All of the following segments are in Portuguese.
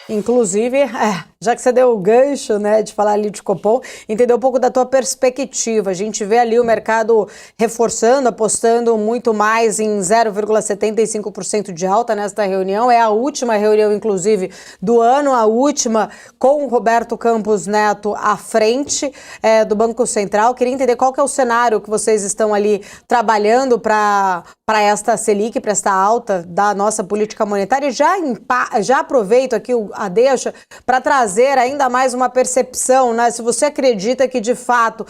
Inclusive, já que você deu o gancho, né, de falar ali de Copom, entender um pouco da tua perspectiva. A gente vê ali o mercado reforçando, apostando muito mais em 0,75% de alta nesta reunião. É a última reunião, inclusive, do ano, a última com o Roberto Campos Neto à frente do Banco Central. Queria entender qual que é o cenário que vocês estão ali trabalhando para esta Selic, para esta alta da nossa política monetária. E já aproveito aqui a deixa para trazer ainda mais uma percepção, né? Se você acredita que de fato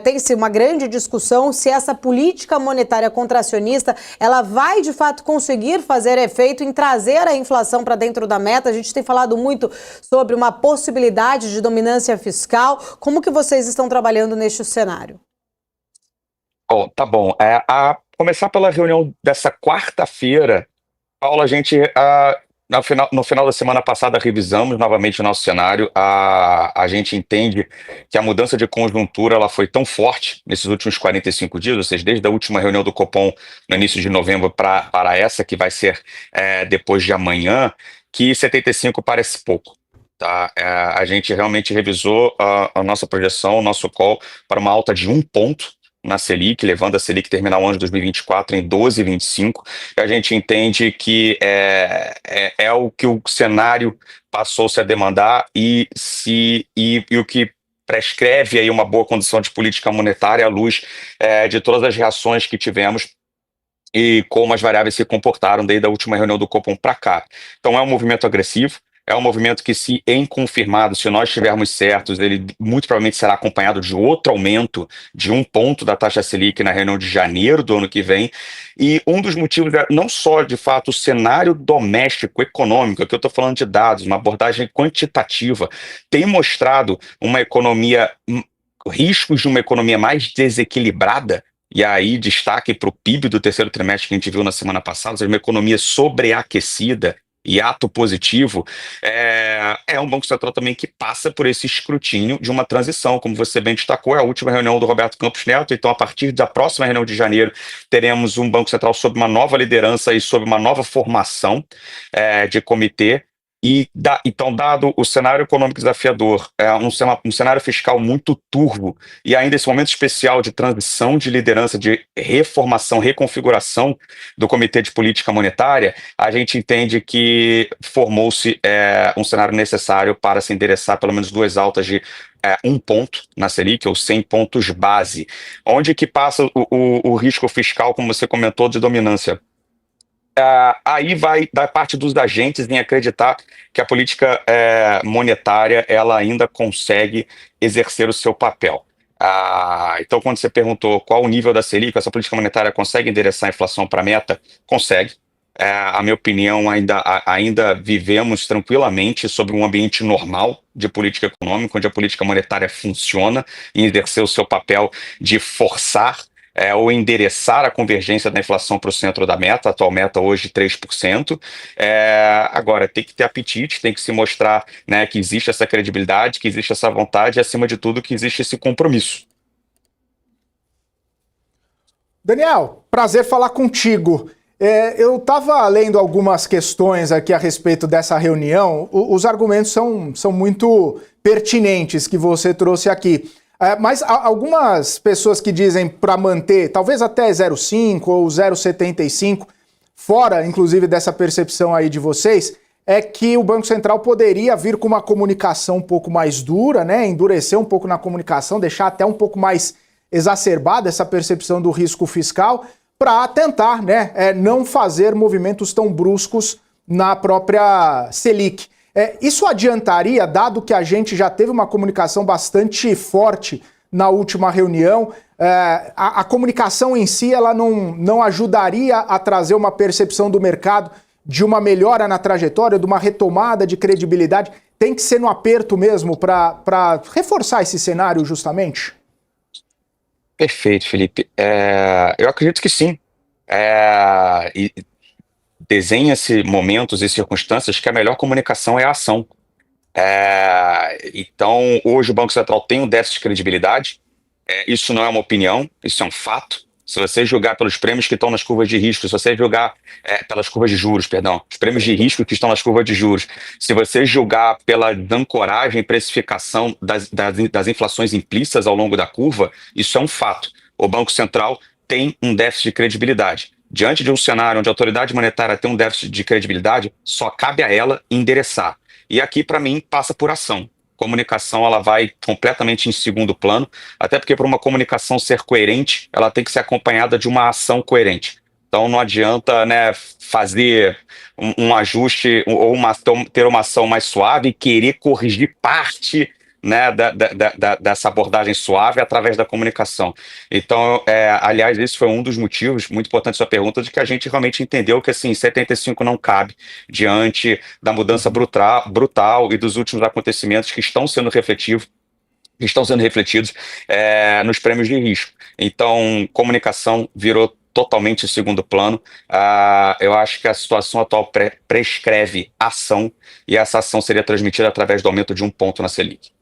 tem-se uma grande discussão se essa política monetária contracionista ela vai de fato conseguir fazer efeito em trazer a inflação para dentro da meta. A gente tem falado muito sobre uma possibilidade de dominância fiscal. Como que vocês estão trabalhando neste cenário? Tá bom. A começar pela reunião dessa quarta-feira, Paula, a gente, no final da semana passada, revisamos novamente o nosso cenário. A gente entende que a mudança de conjuntura ela foi tão forte nesses últimos 45 dias, ou seja, desde a última reunião do Copom no início de novembro para essa, que vai ser depois de amanhã, que 75 parece pouco. Tá? A gente realmente revisou a nossa projeção, o nosso call, para uma alta de 1 ponto na Selic, levando a Selic terminar o ano de 2024 em 12,25. A gente entende que é o que o cenário passou-se a demandar e o que prescreve aí uma boa condição de política monetária à luz de todas as reações que tivemos e como as variáveis se comportaram desde a última reunião do Copom para cá. Então é um movimento agressivo, é um movimento que, se em confirmado, se nós estivermos certos, ele muito provavelmente será acompanhado de outro aumento de 1 ponto da taxa Selic na reunião de janeiro do ano que vem. E um dos motivos é não só, de fato, o cenário doméstico, econômico, aqui eu estou falando de dados, uma abordagem quantitativa, tem mostrado uma economia, riscos de uma economia mais desequilibrada. E aí, destaque para o PIB do terceiro trimestre que a gente viu na semana passada, ou seja, uma economia sobreaquecida e ato positivo, é um Banco Central também que passa por esse escrutínio de uma transição, como você bem destacou, é a última reunião do Roberto Campos Neto. Então, a partir da próxima reunião de janeiro, teremos um Banco Central sob uma nova liderança e sob uma nova formação de comitê. Então, dado o cenário econômico desafiador, um cenário fiscal muito turvo, e ainda esse momento especial de transição de liderança, de reformação, reconfiguração do Comitê de Política Monetária, a gente entende que formou-se um cenário necessário para se endereçar pelo menos duas altas de 1 ponto na Selic, ou 100 pontos base. Onde que passa o risco fiscal, como você comentou, de dominância? Aí vai da parte dos agentes em acreditar que a política monetária ela ainda consegue exercer o seu papel. Então, quando você perguntou qual o nível da Selic, essa política monetária consegue endereçar a inflação para a meta? Consegue. A minha opinião, ainda vivemos tranquilamente sobre um ambiente normal de política econômica, onde a política monetária funciona e exercer o seu papel de forçar ou endereçar a convergência da inflação para o centro da meta, a atual meta hoje 3%. Agora, tem que ter apetite, tem que se mostrar, né, que existe essa credibilidade, que existe essa vontade e, acima de tudo, que existe esse compromisso. Daniel, prazer falar contigo. Eu estava lendo algumas questões aqui a respeito dessa reunião. Os argumentos são muito pertinentes que você trouxe aqui. Mas algumas pessoas que dizem para manter talvez até 0,5 ou 0,75, fora inclusive dessa percepção aí de vocês, é que o Banco Central poderia vir com uma comunicação um pouco mais dura, né? Endurecer um pouco na comunicação, deixar até um pouco mais exacerbada essa percepção do risco fiscal, para tentar, né, não fazer movimentos tão bruscos na própria Selic. Isso adiantaria, dado que a gente já teve uma comunicação bastante forte na última reunião, a comunicação em si ela não ajudaria a trazer uma percepção do mercado de uma melhora na trajetória, de uma retomada de credibilidade? Tem que ser no aperto mesmo para reforçar esse cenário justamente? Perfeito, Felipe. Eu acredito que sim. E desenha-se momentos e circunstâncias que a melhor comunicação é a ação. Então, hoje o Banco Central tem um déficit de credibilidade. Isso não é uma opinião, isso é um fato. Se você julgar pelos prêmios que estão nas curvas de risco, se você julgar pelas curvas de juros, perdão, os prêmios de risco que estão nas curvas de juros, se você julgar pela ancoragem e precificação das inflações implícitas ao longo da curva, isso é um fato. O Banco Central tem um déficit de credibilidade. Diante de um cenário onde a autoridade monetária tem um déficit de credibilidade, só cabe a ela endereçar. E aqui, para mim, passa por ação. Comunicação, ela vai completamente em segundo plano, até porque para uma comunicação ser coerente, ela tem que ser acompanhada de uma ação coerente. Então não adianta, né, fazer um ajuste ou ter uma ação mais suave e querer corrigir parte, né, dessa abordagem suave através da comunicação. Então, aliás, esse foi um dos motivos, muito importante sua pergunta, de que a gente realmente entendeu que assim, 75 não cabe diante da mudança brutal e dos últimos acontecimentos que estão sendo refletidos nos prêmios de risco. Então, comunicação virou totalmente em segundo plano. Eu acho que a situação atual prescreve ação, e essa ação seria transmitida através do aumento de 1 ponto na Selic.